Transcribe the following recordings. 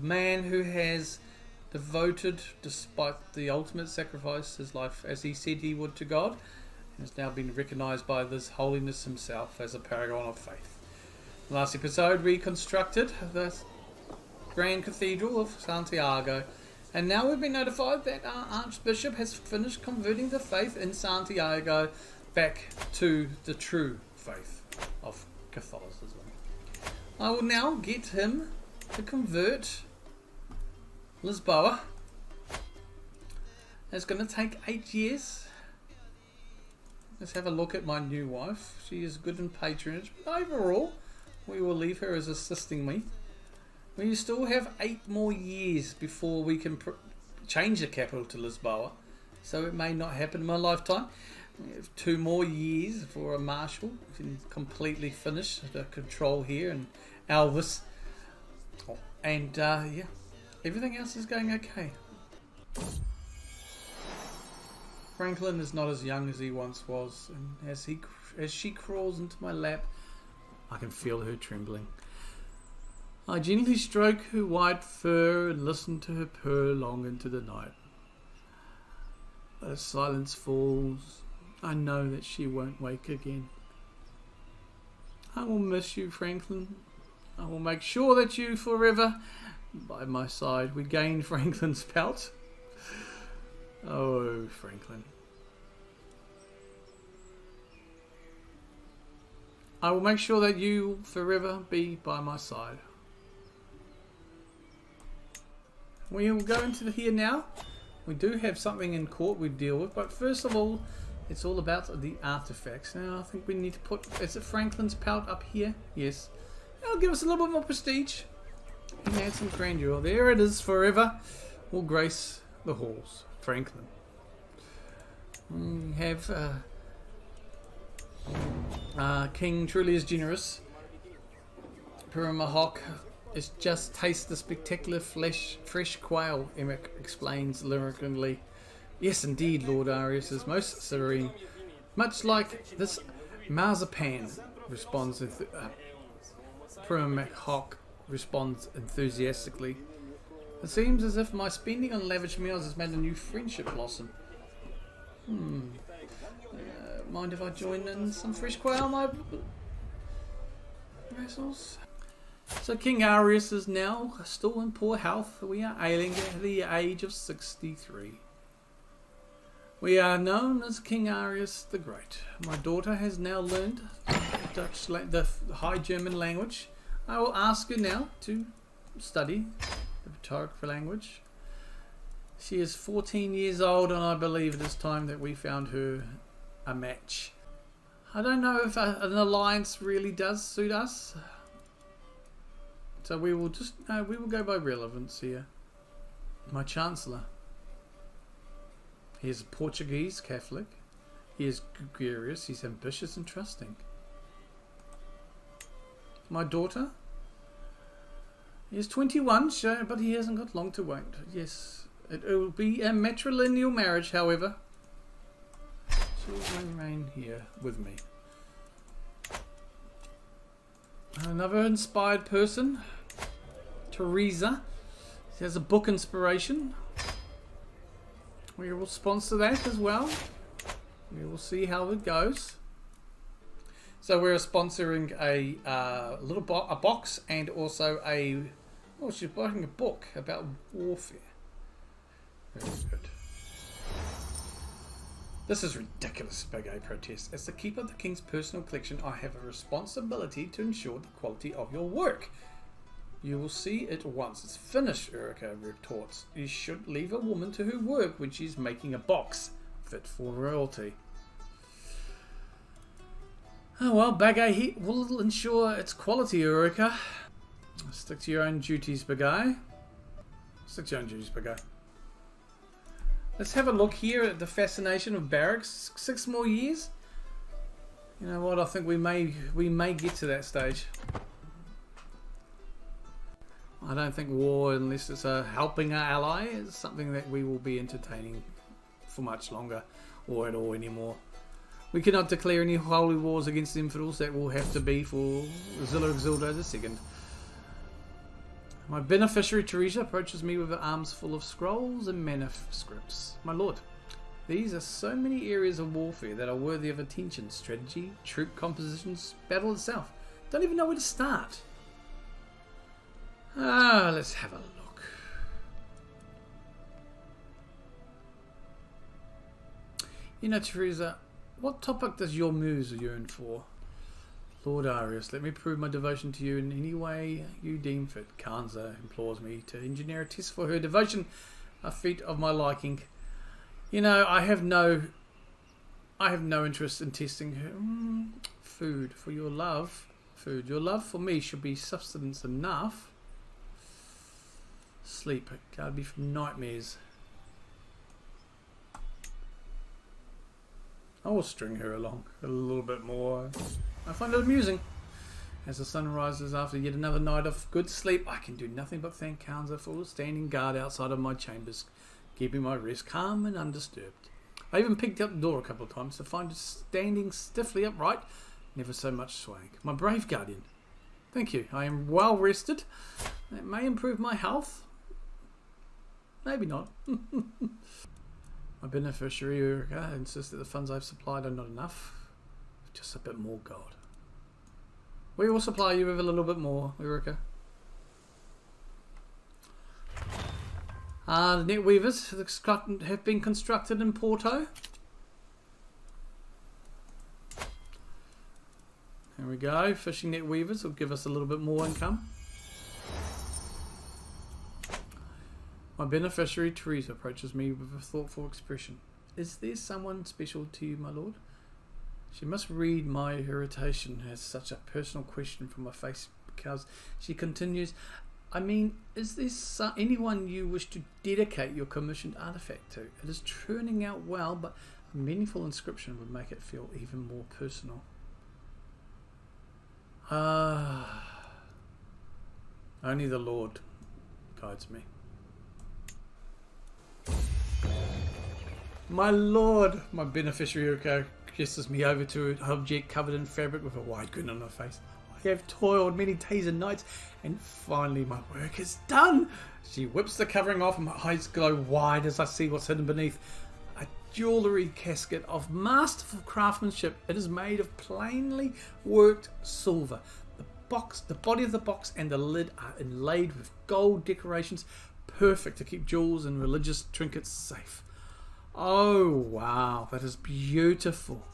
man who has devoted, despite the ultimate sacrifice, his life as he said he would to God, and has now been recognized by this holiness himself as a paragon of faith. Last episode reconstructed the Grand Cathedral of Santiago, and now we've been notified that our Archbishop has finished converting the faith in Santiago back to the true faith of Catholicism. I will now get him to convert Lisboa. It's going to take 8 years. Let's have a look at my new wife. She is good in patronage, but overall we will leave her as assisting me. We still have 8 more years before we can change the capital to Lisboa, so it may not happen in my lifetime. We have 2 more years for a marshal can completely finish the control here in Elvis, and yeah, everything else is going okay. Franklin is not as young as he once was, and as she crawls into my lap, I can feel her trembling. I gently stroke her white fur and listen to her purr long into the night. But as silence falls, I know that she won't wake again. I will miss you, Franklin. I will make sure that you forever by my side. We gain Franklin's pelt. Oh, Franklin. I will make sure that you forever be by my side. We will go into here now. We do have something in court we deal with, but first of all, it's all about the artifacts. Now I think we need to put, is it Franklin's pelt up here? Yes. That'll give us a little bit more prestige and add some grandeur. There it is, forever will grace the halls. Franklin. We have King truly is generous. Perimahawk is just taste the spectacular fresh quail, Emmett explains lyrically. Yes, indeed, Lord Arias is most serene. Much like this marzipan, responds Perimahawk responds enthusiastically. It seems as if my spending on lavish meals has made a new friendship blossom. Mind if I join in some fresh quail, my vessels? So King Arias is now still in poor health. We are ailing at the age of 63. We are known as King Arias the Great. My daughter has now learned the High German language. I will ask her now to study the rhetoric language. She is 14 years old, and I believe it is time that we found her a match. I don't know if an alliance really does suit us. So we will just, we will go by relevance here. My Chancellor. He is a Portuguese Catholic. He is gregarious, he's ambitious and trusting. My daughter. He is 21, sure, but he hasn't got long to wait. Yes, it will be a matrilineal marriage, however. She will remain here with me. Another inspired person, Teresa. She has a book inspiration. We will sponsor that as well. We will see how it goes. So we're sponsoring a a box and also a, oh, she's writing a book about warfare. Very good. This is ridiculous, Bagay protests. As the keeper of the king's personal collection, I have a responsibility to ensure the quality of your work. You will see it once it's finished, Erica retorts. You should leave a woman to her work when she's making a box fit for royalty. Oh well, Bagay will ensure its quality, Erica. Stick to your own duties, Bagay. Stick to your own duties, Bagay. Let's have a look here at the fascination of barracks. 6 more years. You know what? I think we may get to that stage. I don't think war, unless it's helping our ally, is something that we will be entertaining for much longer, or at all anymore. We cannot declare any holy wars against the infidels. That will have to be for Zilla Exildo II. My beneficiary Teresa approaches me with her arms full of scrolls and manuscripts. My lord, these are so many areas of warfare that are worthy of attention. Strategy, troop compositions, battle itself. Don't even know where to start. Let's have a look. You know, Teresa, what topic does your muse yearn for? Lord Arias, let me prove my devotion to you in any way you deem fit. Kanza implores me to engineer a test for her devotion, a feat of my liking. You know, I have no interest in testing her. Food for your love. Food. Your love for me should be substance enough. Sleep. Guard me from nightmares. I will string her along a little bit more. I find it amusing. As the sun rises after yet another night of good sleep, I can do nothing but thank Kanza for standing guard outside of my chambers, keeping my rest calm and undisturbed. I even picked up the door a couple of times to find it standing stiffly upright, never so much swaying. My brave guardian. Thank you. I am well rested. It may improve my health. Maybe not. My beneficiary Urika insists that the funds I've supplied are not enough. Just a bit more gold. We will supply you with a little bit more, Urika. The net weavers have been constructed in Porto. There we go. Fishing net weavers will give us a little bit more income. My beneficiary Teresa approaches me with a thoughtful expression. Is there someone special to you, my lord? She must read my irritation as such a personal question from my face, because she continues, I mean, is there anyone you wish to dedicate your commissioned artifact to? It is turning out well, but a meaningful inscription would make it feel even more personal. Only the Lord guides me. My lord, my beneficiary Uriko gestures me over to an object covered in fabric with a wide grin on her face. I have toiled many days and nights, and finally my work is done. She whips the covering off and my eyes glow wide as I see what's hidden beneath. A jewellery casket of masterful craftsmanship. It is made of plainly worked silver. The body of the box and the lid are inlaid with gold decorations, perfect to keep jewels and religious trinkets safe. Oh wow, that is beautiful.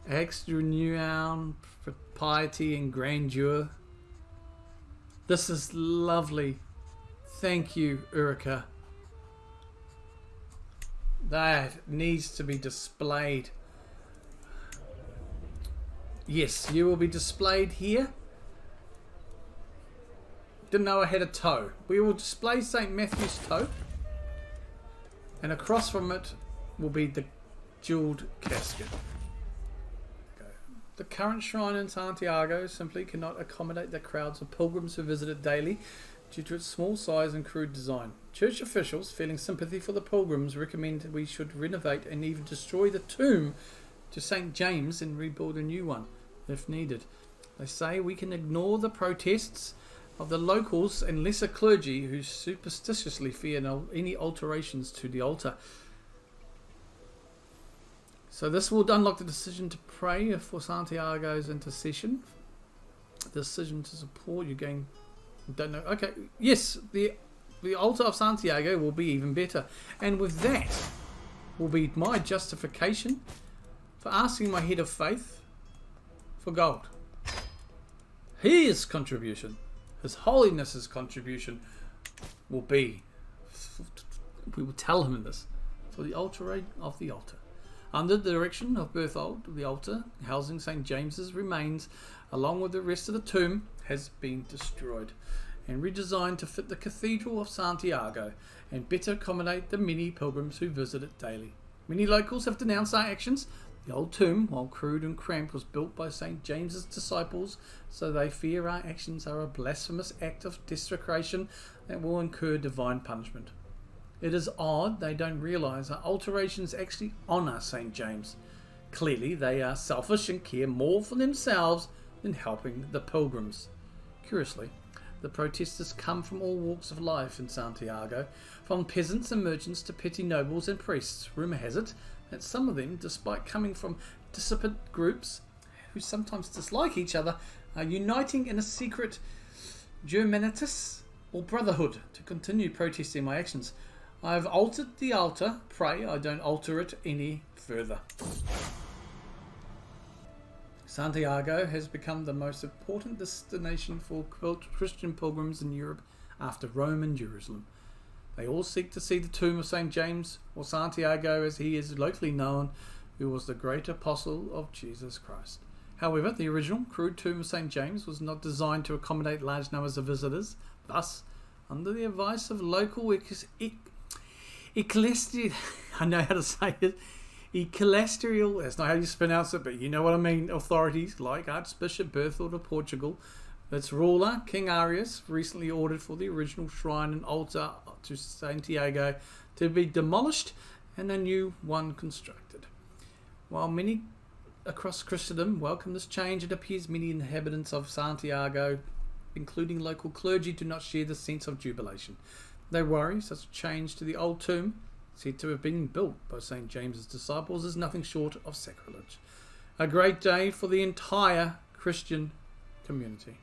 Extra renown for piety and grandeur. This is lovely. Thank you, Urika. That needs to be displayed. Yes, you will be displayed here. Didn't know I had a toe. We will display St. Matthew's toe. And across from it will be the jeweled casket. The current shrine in Santiago simply cannot accommodate the crowds of pilgrims who visit it daily due to its small size and crude design. Church officials, feeling sympathy for the pilgrims, recommend we should renovate and even destroy the tomb to St. James and rebuild a new one, if needed. They say we can ignore the protests of the locals and lesser clergy who superstitiously fear any alterations to the altar. So this will unlock the decision to pray for Santiago's intercession. The decision to support you going. Don't know. Okay. Yes, the altar of Santiago will be even better. And with that will be my justification for asking my head of faith for gold. His contribution, His Holiness's contribution will be, we will tell him this, for the altering of the altar. Under the direction of Berthold, the altar housing St. James's remains, along with the rest of the tomb, has been destroyed and redesigned to fit the Cathedral of Santiago and better accommodate the many pilgrims who visit it daily. Many locals have denounced our actions. The old tomb, while crude and cramped, was built by St. James's disciples, so they fear our actions are a blasphemous act of desecration that will incur divine punishment. It is odd they don't realise our alterations actually honour St. James. Clearly they are selfish and care more for themselves than helping the pilgrims. Curiously, The protesters come from all walks of life in Santiago, from peasants and merchants to petty nobles and priests. Rumour has it that some of them, despite coming from disparate groups who sometimes dislike each other, are uniting in a secret Germanitas or brotherhood to continue protesting my actions. I have altered the altar. Pray I don't alter it any further. Santiago has become the most important destination for Christian pilgrims in Europe after Rome and Jerusalem. They all seek to see the tomb of St. James, or Santiago as he is locally known, who was the great apostle of Jesus Christ. However, the original crude tomb of St. James was not designed to accommodate large numbers of visitors. Thus, under the advice of local ecclesiastical, I know how to say it, ecclesiastical, that's not how you pronounce it, but you know what I mean, authorities like Archbishop Berthold of Portugal, its ruler, King Arias, recently ordered for the original shrine and altar to Santiago to be demolished and a new one constructed. While many across Christendom welcome this change, it appears many inhabitants of Santiago, including local clergy, do not share the sense of jubilation. They worry such a change to the old tomb, said to have been built by St. James's disciples, is nothing short of sacrilege. A great day for the entire Christian community.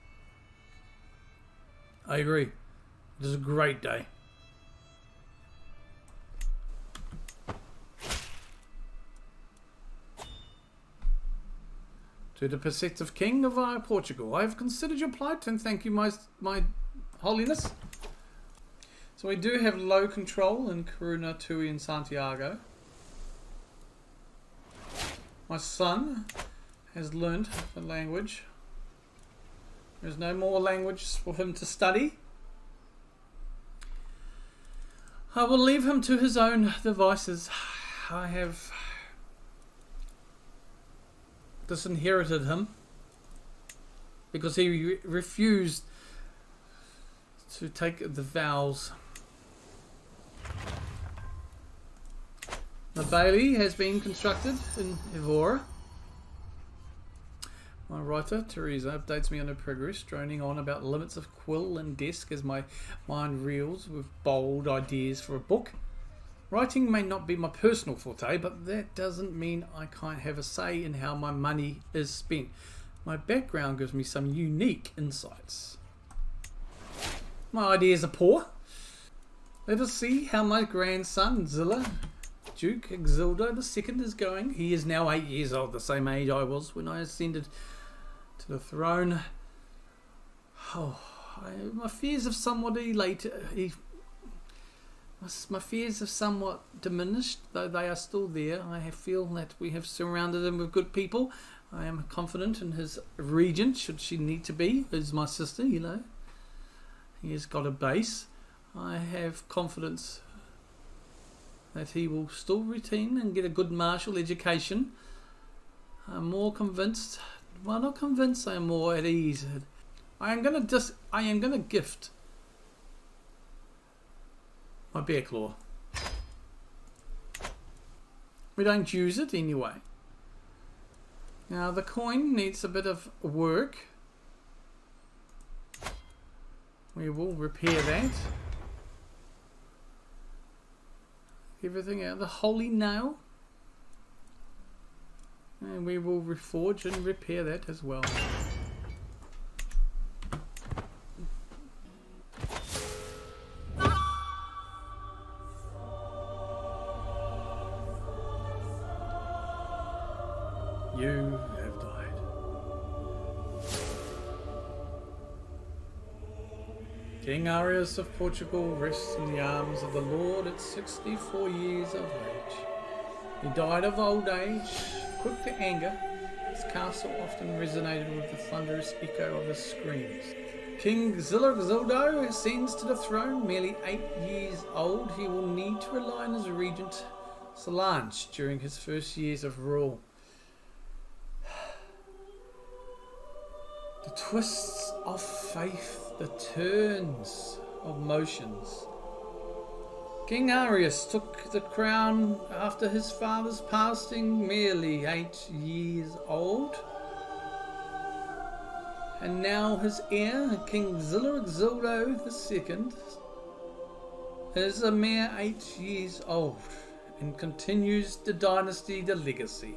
I agree. It is a great day. To the perceptive King of Portugal, I have considered your plight and thank you, my holiness. So we do have low control in Coruna, Tui and Santiago. My son has learned the language. There's no more language for him to study. I will leave him to his own devices. I have disinherited him because he refused to take the vows. The Bailey has been constructed in Evora. My writer, Teresa, updates me on her progress, droning on about limits of quill and desk as my mind reels with bold ideas for a book. Writing may not be my personal forte, but that doesn't mean I can't have a say in how my money is spent. My background gives me some unique insights. My ideas are poor. Let us see how my grandson, Zilla, Duke Exildo II, is going. He is now 8 years old, the same age I was when I ascended to the throne. My fears have somewhat my fears have somewhat diminished, though they are still there. I feel that we have surrounded him with good people. I am confident in his regent, should she need to be, who's my sister, you know. He has got a base. I have confidence that he will still retain and get a good martial education. I'm more convinced, well, not convinced, I am more at ease. I am going to gift my bear claw. We don't use it anyway. Now the coin needs a bit of work. We will repair that. Everything out. The holy nail. And we will reforge and repair that as well. You have died. King Arias of Portugal rests in the arms of the Lord at 64 years of age. He died of old age, quick to anger. His castle often resonated with the thunderous echo of his screams. King Zildo ascends to the throne, merely 8 years old. He will need to rely on his regent Solange during his first years of rule. The twists of faith, the turns of motions. King Arias took the crown after his father's passing, merely 8 years old. And now his heir, King Zilurgzildo II, is a mere 8 years old and continues the dynasty, the legacy.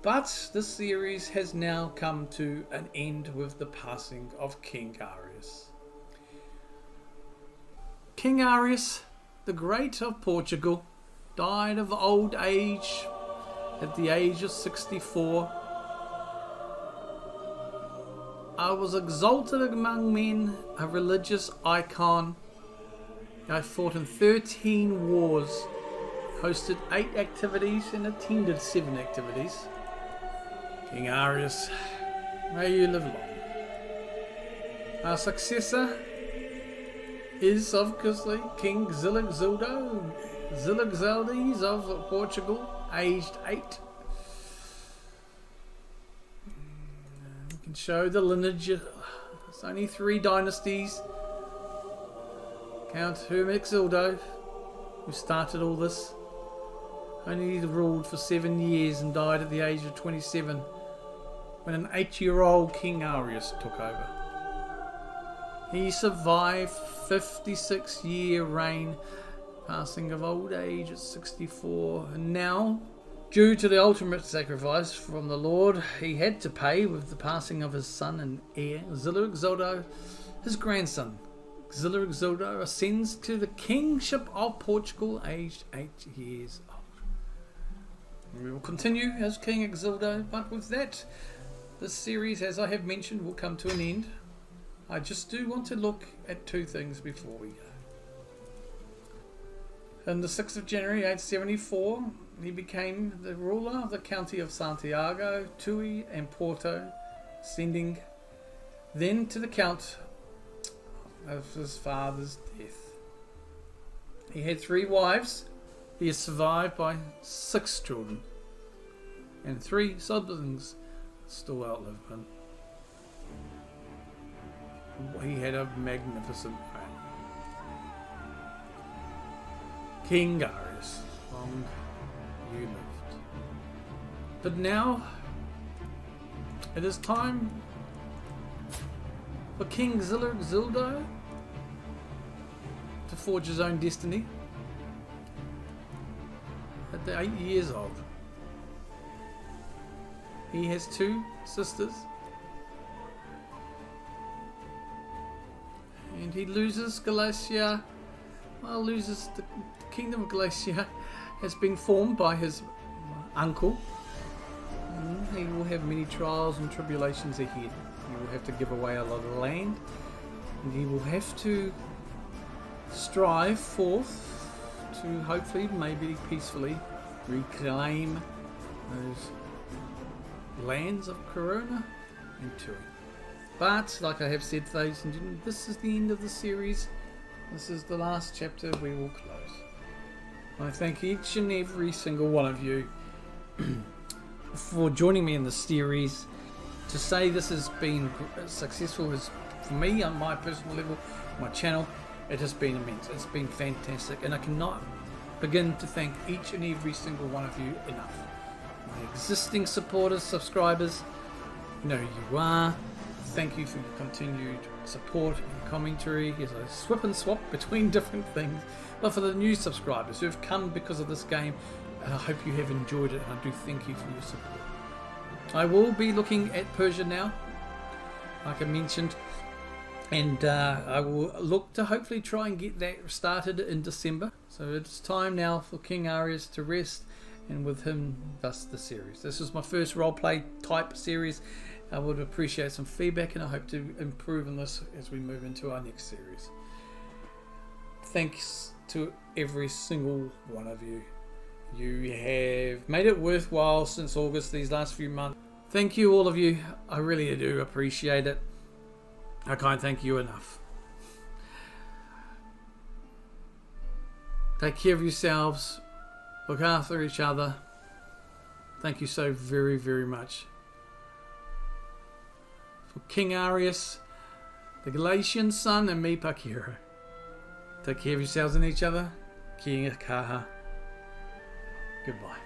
But the series has now come to an end with the passing of King Arias. King Arias, the Great of Portugal, died of old age at the age of 64. I was exalted among men, a religious icon. I fought in 13 wars, hosted 8 activities and attended 7 activities. King Arias, may you live long. Our successor is obviously King Zilurgzildo of Portugal, aged 8. We can show the lineage. It's only 3 dynasties. Count Hermexildo, who started all this. Only ruled for 7 years and died at the age of 27 when an 8-year-old King Arias took over. He survived 56-year reign, passing of old age at 64, and now, due to the ultimate sacrifice from the Lord he had to pay with the passing of his son and heir, Zilurgzildo, his grandson, Zilurgzildo, ascends to the kingship of Portugal, aged 8 years old. We will continue as King Exildo, but with that, this series, as I have mentioned, will come to an end. I just do want to look at 2 things before we go. On the 6th of January 874, he became the ruler of the county of Santiago, Tui and Porto, ascending then to the count of his father's death. He had 3 wives. He is survived by 6 children, and 3 siblings still outlive him. He had a magnificent reign. King Arias, long you lived. But now it is time for King Zilurgzildo to forge his own destiny. At the 8 years old, he has 2 sisters, and he loses Galicia. Well, loses the kingdom of Galicia has been formed by his uncle. He will have many trials and tribulations ahead. He will have to give away a lot of land, and he will have to strive forth to hopefully, maybe peacefully, reclaim those lands of Corona and Tui. But, like I have said, ladies and gentlemen, this is the end of the series. This is the last chapter. We will close. I thank each and every single one of you for joining me in this series. To say this has been successful is, for me, on my personal level, my channel, it has been immense. It's been fantastic, and I cannot begin to thank each and every single one of you enough. My existing supporters, subscribers, you know who you are. Thank you for your continued support and commentary as I swip and swap between different things. But for the new subscribers who have come because of this game, I hope you have enjoyed it, and I do thank you for your support. I will be looking at Persia now, like I mentioned, and I will look to hopefully try and get that started in December. So it's time now for King Arias to rest, and with him, thus the series. This is my first roleplay type series. I would appreciate some feedback, and I hope to improve on this as we move into our next series. Thanks to every single one of you. You have made it worthwhile since August, these last few months. Thank you, all of you. I really do appreciate it. I can't thank you enough. Take care of yourselves. Look after each other. Thank you so very, very much. For King Arias, the Galician Son, and me, Pakiro. Take care of yourselves and each other. Kia kaha. Goodbye.